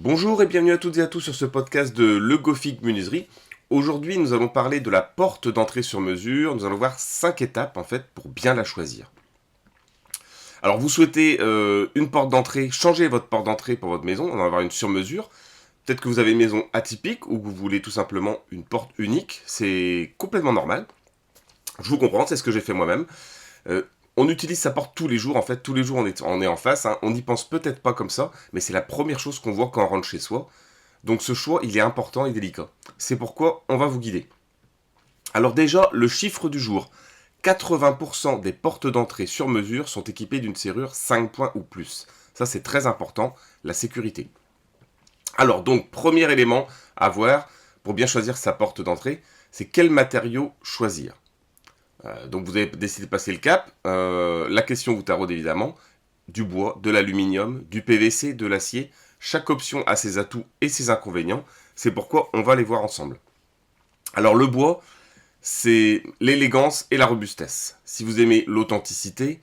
Bonjour et bienvenue à toutes et à tous sur ce podcast de Le Gofig Menuiserie. Aujourd'hui, nous allons parler de la porte d'entrée sur mesure. Nous allons voir 5 étapes en fait pour bien la choisir. Alors vous souhaitez une porte d'entrée, changer votre porte d'entrée pour votre maison, on va avoir une sur mesure. Peut-être que vous avez une maison atypique ou que vous voulez tout simplement une porte unique. C'est complètement normal. Je vous comprends, c'est ce que j'ai fait moi-même. On utilise sa porte tous les jours, en fait, tous les jours on est en face, hein. On n'y pense peut-être pas comme ça, mais c'est la première chose qu'on voit quand on rentre chez soi. Donc ce choix, il est important et délicat. C'est pourquoi on va vous guider. Alors déjà, le chiffre du jour. 80% des portes d'entrée sur mesure sont équipées d'une serrure 5 points ou plus. Ça c'est très important, la sécurité. Alors donc, premier élément à voir pour bien choisir sa porte d'entrée, c'est quel matériau choisir. Donc vous avez décidé de passer le cap. La question vous taraude évidemment. Du bois, de l'aluminium, du PVC, de l'acier. Chaque option a ses atouts et ses inconvénients. C'est pourquoi on va les voir ensemble. Alors le bois, c'est l'élégance et la robustesse. Si vous aimez l'authenticité,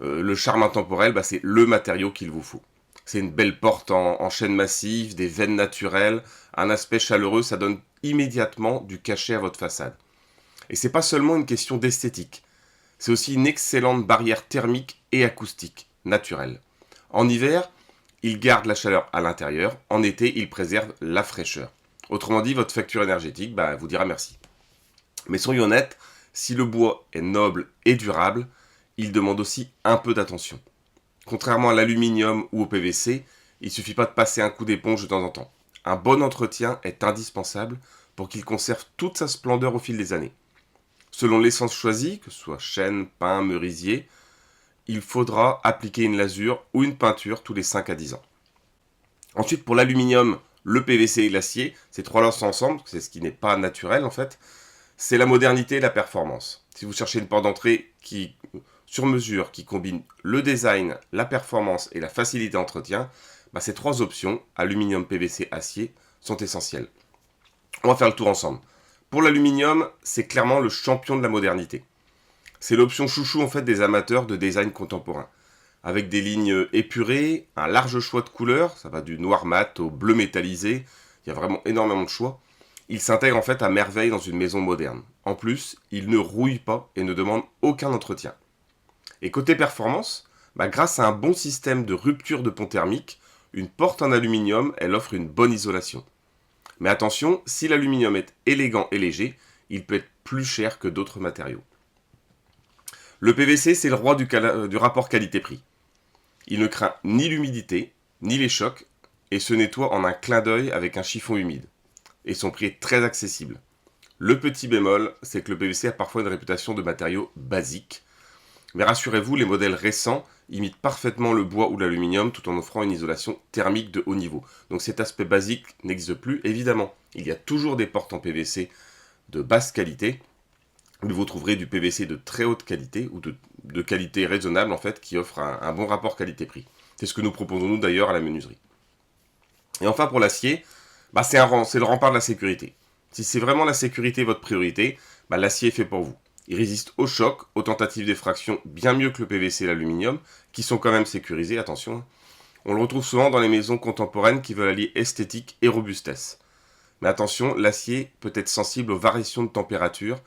le charme intemporel, c'est le matériau qu'il vous faut. C'est une belle porte en chêne massif, des veines naturelles, un aspect chaleureux, ça donne immédiatement du cachet à votre façade. Et c'est pas seulement une question d'esthétique, c'est aussi une excellente barrière thermique et acoustique, naturelle. En hiver, il garde la chaleur à l'intérieur, en été, il préserve la fraîcheur. Autrement dit, votre facture énergétique vous dira merci. Mais soyons honnêtes, si le bois est noble et durable, il demande aussi un peu d'attention. Contrairement à l'aluminium ou au PVC, il ne suffit pas de passer un coup d'éponge de temps en temps. Un bon entretien est indispensable pour qu'il conserve toute sa splendeur au fil des années. Selon l'essence choisie, que ce soit chêne, pin, merisier, il faudra appliquer une lasure ou une peinture tous les 5 à 10 ans. Ensuite, pour l'aluminium, le PVC et l'acier, ces trois-là ensemble, c'est ce qui n'est pas naturel en fait, c'est la modernité et la performance. Si vous cherchez une porte d'entrée sur mesure, qui combine le design, la performance et la facilité d'entretien, ces trois options, aluminium, PVC, acier, sont essentielles. On va faire le tour ensemble. Pour l'aluminium, c'est clairement le champion de la modernité. C'est l'option chouchou en fait des amateurs de design contemporain. Avec des lignes épurées, un large choix de couleurs, ça va du noir mat au bleu métallisé, il y a vraiment énormément de choix. Il s'intègre en fait à merveille dans une maison moderne. En plus, il ne rouille pas et ne demande aucun entretien. Et côté performance, grâce à un bon système de rupture de pont thermique, une porte en aluminium, elle offre une bonne isolation. Mais attention, si l'aluminium est élégant et léger, il peut être plus cher que d'autres matériaux. Le PVC, c'est le roi du rapport qualité-prix. Il ne craint ni l'humidité, ni les chocs, et se nettoie en un clin d'œil avec un chiffon humide. Et son prix est très accessible. Le petit bémol, c'est que le PVC a parfois une réputation de matériau basique. Mais rassurez-vous, les modèles récents imitent parfaitement le bois ou l'aluminium tout en offrant une isolation thermique de haut niveau. Donc cet aspect basique n'existe plus. Évidemment, il y a toujours des portes en PVC de basse qualité, mais vous trouverez du PVC de très haute qualité ou de qualité raisonnable en fait qui offre un bon rapport qualité-prix. C'est ce que nous proposons nous d'ailleurs à la menuiserie. Et enfin pour l'acier, c'est le rempart de la sécurité. Si c'est vraiment la sécurité votre priorité, l'acier est fait pour vous. Il résiste au choc, aux tentatives d'effraction bien mieux que le PVC et l'aluminium, qui sont quand même sécurisés, attention. On le retrouve souvent dans les maisons contemporaines qui veulent allier esthétique et robustesse. Mais attention, l'acier peut être sensible aux variations de température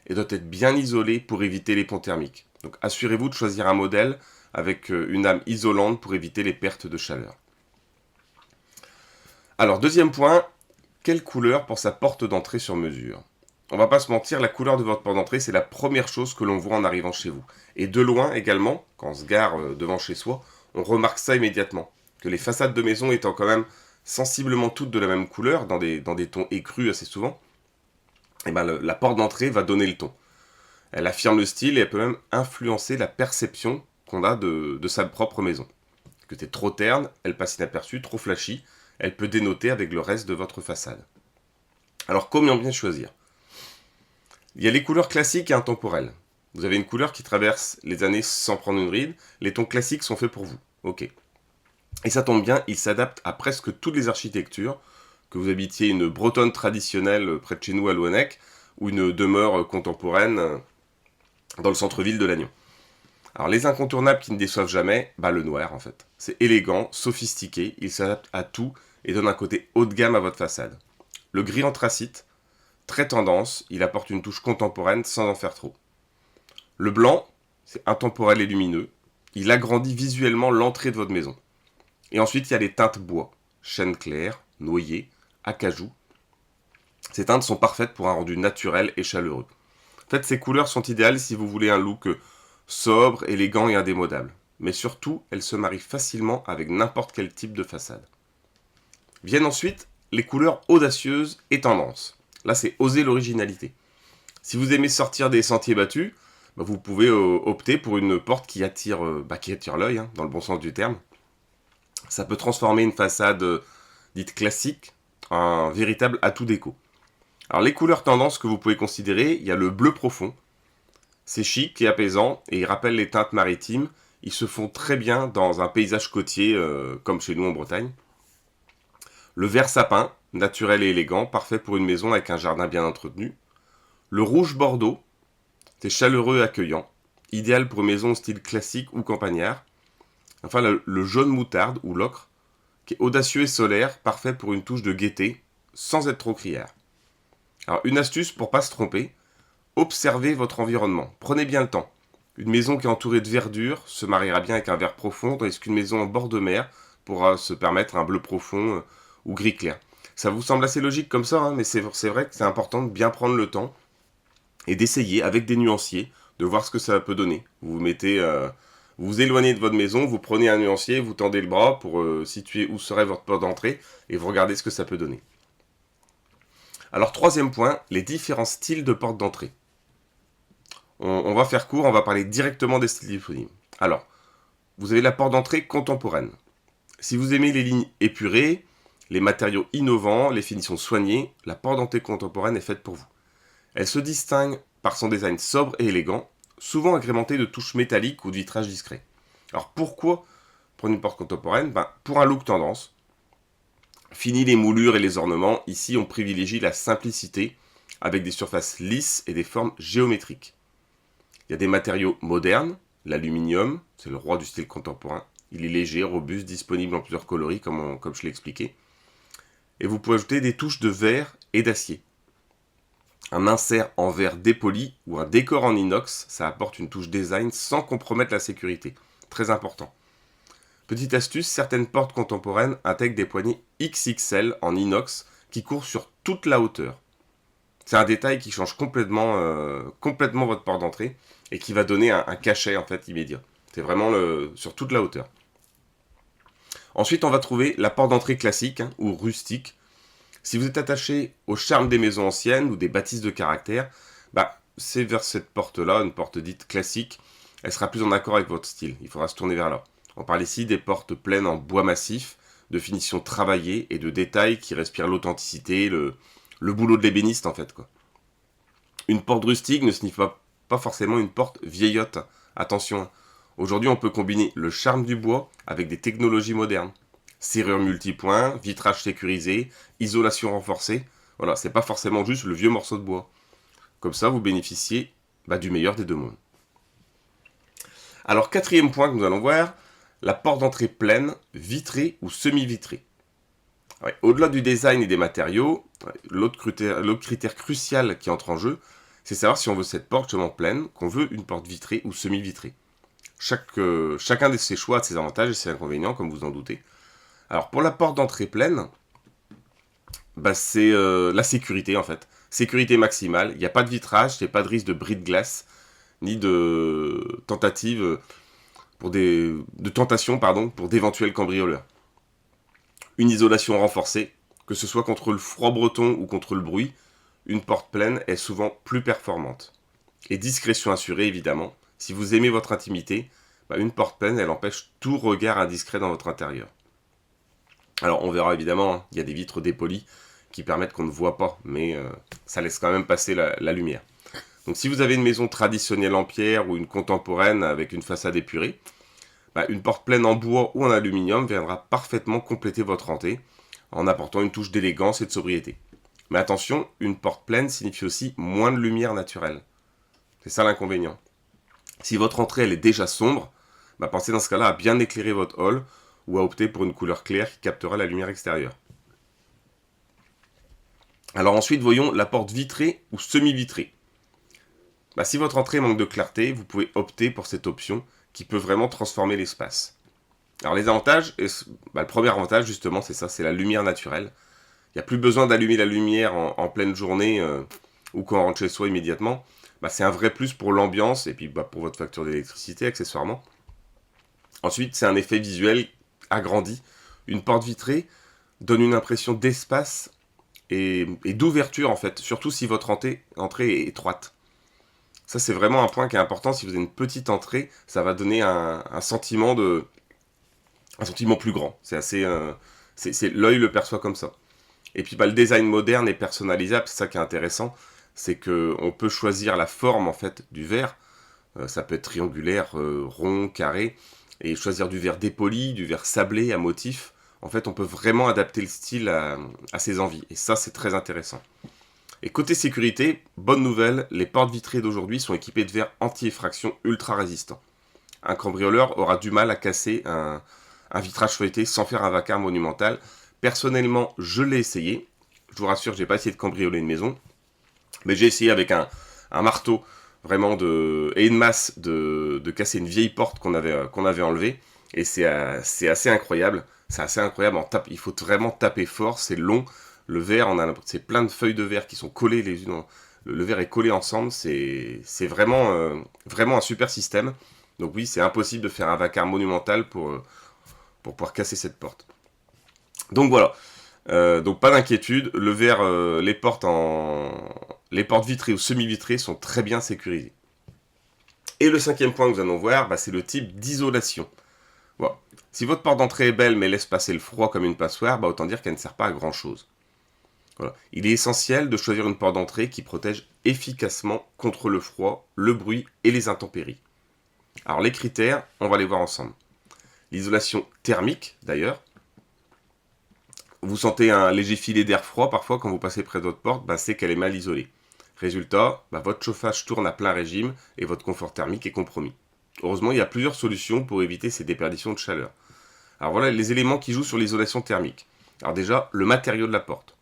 et doit être bien isolé pour éviter les ponts thermiques. Donc assurez-vous de choisir un modèle avec une âme isolante pour éviter les pertes de chaleur. Alors deuxième point, quelle couleur pour sa porte d'entrée sur mesure ? On va pas se mentir, la couleur de votre porte d'entrée, c'est la première chose que l'on voit en arrivant chez vous. Et de loin également, quand on se gare devant chez soi, on remarque ça immédiatement. Que les façades de maison étant quand même sensiblement toutes de la même couleur, dans des tons écrus assez souvent, la porte d'entrée va donner le ton. Elle affirme le style et elle peut même influencer la perception qu'on a de sa propre maison. Que c'est trop terne, elle passe inaperçue, trop flashy, elle peut dénoter avec le reste de votre façade. Alors comment bien choisir ? Il y a les couleurs classiques et intemporelles. Vous avez une couleur qui traverse les années sans prendre une ride. Les tons classiques sont faits pour vous. Ok. Et ça tombe bien, ils s'adaptent à presque toutes les architectures. Que vous habitiez une bretonne traditionnelle près de chez nous à Louannec ou une demeure contemporaine dans le centre-ville de Lannion. Alors les incontournables qui ne déçoivent jamais, le noir en fait. C'est élégant, sophistiqué, il s'adapte à tout et donne un côté haut de gamme à votre façade. Le gris anthracite, très tendance, il apporte une touche contemporaine sans en faire trop. Le blanc, c'est intemporel et lumineux, il agrandit visuellement l'entrée de votre maison. Et ensuite, il y a les teintes bois, chêne clair, noyer, acajou. Ces teintes sont parfaites pour un rendu naturel et chaleureux. En fait, ces couleurs sont idéales si vous voulez un look sobre, élégant et indémodable. Mais surtout, elles se marient facilement avec n'importe quel type de façade. Viennent ensuite les couleurs audacieuses et tendances. Là, c'est oser l'originalité. Si vous aimez sortir des sentiers battus, vous pouvez opter pour une porte qui attire l'œil, dans le bon sens du terme. Ça peut transformer une façade dite classique en un véritable atout déco. Alors les couleurs tendances que vous pouvez considérer, il y a le bleu profond. C'est chic et apaisant et il rappelle les teintes maritimes. Ils se font très bien dans un paysage côtier comme chez nous en Bretagne. Le vert sapin, naturel et élégant, parfait pour une maison avec un jardin bien entretenu. Le rouge bordeaux, c'est chaleureux et accueillant, idéal pour une maison au style classique ou campagnard. Enfin, le jaune moutarde ou l'ocre, qui est audacieux et solaire, parfait pour une touche de gaieté, sans être trop criard. Alors, une astuce pour pas se tromper, observez votre environnement, prenez bien le temps. Une maison qui est entourée de verdure se mariera bien avec un vert profond, tandis qu'une maison en bord de mer pourra se permettre un bleu profond ou gris clair. Ça vous semble assez logique comme ça, mais c'est vrai que c'est important de bien prendre le temps et d'essayer avec des nuanciers, de voir ce que ça peut donner. Vous vous éloignez de votre maison, vous prenez un nuancier, vous tendez le bras pour situer où serait votre porte d'entrée et vous regardez ce que ça peut donner. Alors troisième point, les différents styles de porte d'entrée. On va faire court, on va parler directement des styles disponibles. Alors, vous avez la porte d'entrée contemporaine. Si vous aimez les lignes épurées, les matériaux innovants, les finitions soignées, la porte d'entrée contemporaine est faite pour vous. Elle se distingue par son design sobre et élégant, souvent agrémenté de touches métalliques ou de vitrages discrets. Alors pourquoi prendre une porte contemporaine ? Pour un look tendance. Fini les moulures et les ornements, ici on privilégie la simplicité avec des surfaces lisses et des formes géométriques. Il y a des matériaux modernes, l'aluminium, c'est le roi du style contemporain. Il est léger, robuste, disponible en plusieurs coloris comme je l'ai expliqué. Et vous pouvez ajouter des touches de verre et d'acier. Un insert en verre dépoli ou un décor en inox, ça apporte une touche design sans compromettre la sécurité. Très important. Petite astuce, certaines portes contemporaines intègrent des poignées XXL en inox qui courent sur toute la hauteur. C'est un détail qui change complètement votre porte d'entrée et qui va donner un cachet en fait immédiat. C'est vraiment sur toute la hauteur. Ensuite, on va trouver la porte d'entrée classique ou rustique. Si vous êtes attaché au charme des maisons anciennes ou des bâtisses de caractère, c'est vers cette porte-là, une porte dite classique, elle sera plus en accord avec votre style. Il faudra se tourner vers là. On parle ici des portes pleines en bois massif, de finition travaillée et de détails qui respirent l'authenticité, le boulot de l'ébéniste en fait, quoi. Une porte rustique ne signifie pas forcément une porte vieillotte. Attention, aujourd'hui on peut combiner le charme du bois avec des technologies modernes. Serrure multipoint, vitrage sécurisé, isolation renforcée. Voilà, c'est pas forcément juste le vieux morceau de bois. Comme ça, vous bénéficiez du meilleur des deux mondes. Alors, quatrième point que nous allons voir, la porte d'entrée pleine, vitrée ou semi-vitrée. Ouais, au-delà du design et des matériaux, l'autre critère crucial qui entre en jeu, c'est savoir si on veut cette porte justement pleine, qu'on veut une porte vitrée ou semi-vitrée. Chacun de ces choix a ses avantages et ses inconvénients, comme vous en doutez. Alors, pour la porte d'entrée pleine, c'est la sécurité en fait. Sécurité maximale, il n'y a pas de vitrage, il n'y a pas de risque de bris de glace, ni de tentative pour d'éventuels cambrioleurs. Une isolation renforcée, que ce soit contre le froid breton ou contre le bruit, une porte pleine est souvent plus performante. Et discrétion assurée évidemment, si vous aimez votre intimité, une porte pleine elle empêche tout regard indiscret dans votre intérieur. Alors on verra évidemment, il y a des vitres dépolies qui permettent qu'on ne voit pas, mais ça laisse quand même passer la lumière. Donc si vous avez une maison traditionnelle en pierre ou une contemporaine avec une façade épurée, une porte pleine en bois ou en aluminium viendra parfaitement compléter votre entrée en apportant une touche d'élégance et de sobriété. Mais attention, une porte pleine signifie aussi moins de lumière naturelle. C'est ça l'inconvénient. Si votre entrée elle est déjà sombre, pensez dans ce cas-là à bien éclairer votre hall ou à opter pour une couleur claire qui captera la lumière extérieure. Alors ensuite, voyons la porte vitrée ou semi-vitrée. Si votre entrée manque de clarté, vous pouvez opter pour cette option qui peut vraiment transformer l'espace. Alors les avantages, le premier avantage justement c'est ça, c'est la lumière naturelle. Il n'y a plus besoin d'allumer la lumière en pleine journée ou quand on rentre chez soi immédiatement. C'est un vrai plus pour l'ambiance et puis pour votre facture d'électricité accessoirement. Ensuite, c'est un effet visuel agrandi. Une porte vitrée donne une impression d'espace et d'ouverture en fait, surtout si votre entrée est étroite. Ça, c'est vraiment un point qui est important. Si vous avez une petite entrée, ça va donner un sentiment plus grand. C'est assez, l'œil le perçoit comme ça. Et puis, le design moderne et personnalisable, c'est ça qui est intéressant. C'est que on peut choisir la forme en fait du verre. Ça peut être triangulaire, rond, carré, et choisir du verre dépoli, du verre sablé à motif. En fait, on peut vraiment adapter le style à ses envies. Et ça, c'est très intéressant. Et côté sécurité, bonne nouvelle, les portes vitrées d'aujourd'hui sont équipées de verres anti-effraction ultra résistants. Un cambrioleur aura du mal à casser un vitrage feuilleté sans faire un vacarme monumental. Personnellement, je l'ai essayé. Je vous rassure, j'ai pas essayé de cambrioler une maison. Mais j'ai essayé avec un marteau vraiment et une masse de casser une vieille porte qu'on avait enlevée. Et c'est assez incroyable. C'est assez incroyable. Il faut vraiment taper fort, c'est long. Le verre, c'est plein de feuilles de verre qui sont collées les unes. Le verre est collé ensemble. C'est vraiment, vraiment un super système. Donc oui, c'est impossible de faire un vacarme monumental pour pouvoir casser cette porte. Donc voilà. Donc pas d'inquiétude. Le verre, les portes vitrées ou semi-vitrées sont très bien sécurisées. Et le cinquième point que nous allons voir, c'est le type d'isolation. Bon. Si votre porte d'entrée est belle mais laisse passer le froid comme une passoire, autant dire qu'elle ne sert pas à grand chose. Voilà. Il est essentiel de choisir une porte d'entrée qui protège efficacement contre le froid, le bruit et les intempéries. Alors les critères, on va les voir ensemble. L'isolation thermique, d'ailleurs. Vous sentez un léger filet d'air froid parfois quand vous passez près de votre porte, c'est qu'elle est mal isolée. Résultat, votre chauffage tourne à plein régime et votre confort thermique est compromis. Heureusement, il y a plusieurs solutions pour éviter ces déperditions de chaleur. Alors voilà les éléments qui jouent sur l'isolation thermique. Alors déjà, le matériau de la porte.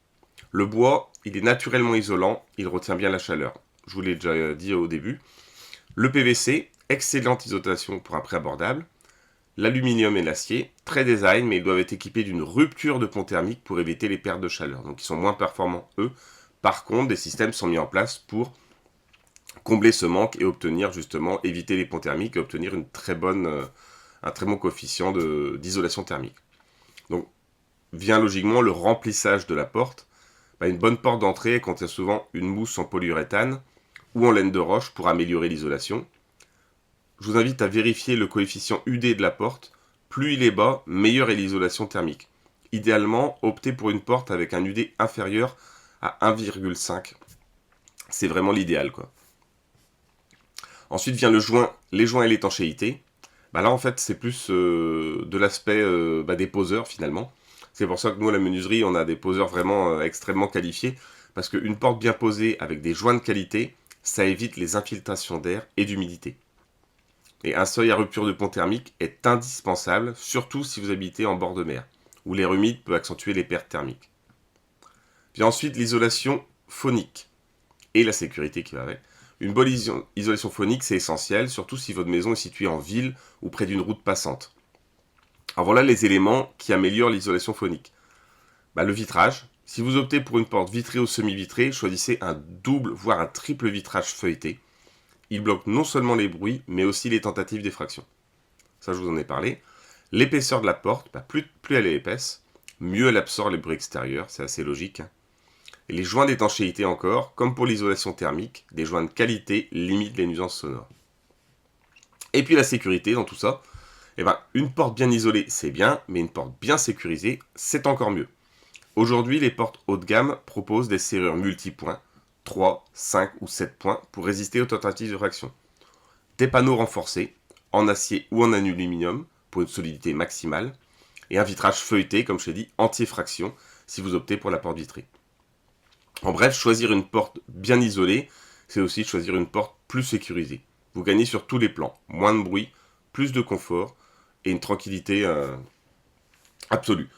Le bois, il est naturellement isolant, il retient bien la chaleur. Je vous l'ai déjà dit au début. Le PVC, excellente isolation pour un prix abordable. L'aluminium et l'acier, très design, mais ils doivent être équipés d'une rupture de pont thermique pour éviter les pertes de chaleur. Donc ils sont moins performants, eux. Par contre, des systèmes sont mis en place pour combler ce manque et éviter les ponts thermiques et obtenir un très bon coefficient d'isolation thermique. Donc vient logiquement le remplissage de la porte. Une bonne porte d'entrée contient souvent une mousse en polyuréthane ou en laine de roche pour améliorer l'isolation. Je vous invite à vérifier le coefficient UD de la porte. Plus il est bas, meilleure est l'isolation thermique. Idéalement, optez pour une porte avec un UD inférieur à 1,5. C'est vraiment l'idéal, quoi. Ensuite vient les joints et l'étanchéité. Là, en fait, c'est plus de l'aspect des poseurs, finalement. C'est pour ça que nous, à la menuiserie, on a des poseurs vraiment extrêmement qualifiés. Parce qu'une porte bien posée avec des joints de qualité, ça évite les infiltrations d'air et d'humidité. Et un seuil à rupture de pont thermique est indispensable, surtout si vous habitez en bord de mer, où l'air humide peut accentuer les pertes thermiques. Puis ensuite, l'isolation phonique et la sécurité qui va avec. Une bonne isolation phonique, c'est essentiel, surtout si votre maison est située en ville ou près d'une route passante. Alors voilà les éléments qui améliorent l'isolation phonique. Le vitrage. Si vous optez pour une porte vitrée ou semi-vitrée, choisissez un double, voire un triple vitrage feuilleté. Il bloque non seulement les bruits, mais aussi les tentatives d'effraction. Ça, je vous en ai parlé. L'épaisseur de la porte, plus elle est épaisse, mieux elle absorbe les bruits extérieurs, c'est assez logique. Et les joints d'étanchéité encore, comme pour l'isolation thermique, des joints de qualité limitent les nuisances sonores. Et puis la sécurité dans tout ça, une porte bien isolée, c'est bien, mais une porte bien sécurisée, c'est encore mieux. Aujourd'hui, les portes haut de gamme proposent des serrures multipoints, 3, 5 ou 7 points, pour résister aux tentatives de réaction. Des panneaux renforcés, en acier ou en aluminium, pour une solidité maximale, et un vitrage feuilleté, comme je l'ai dit, anti-effraction, si vous optez pour la porte vitrée. En bref, choisir une porte bien isolée, c'est aussi choisir une porte plus sécurisée. Vous gagnez sur tous les plans, moins de bruit, plus de confort, et une tranquillité absolue.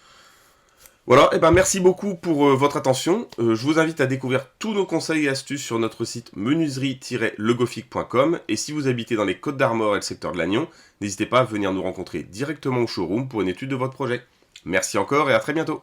Voilà, et ben merci beaucoup pour votre attention. Je vous invite à découvrir tous nos conseils et astuces sur notre site menuiserie-legofic.com. Et si vous habitez dans les Côtes d'Armor et le secteur de Lannion, n'hésitez pas à venir nous rencontrer directement au showroom pour une étude de votre projet. Merci encore et à très bientôt.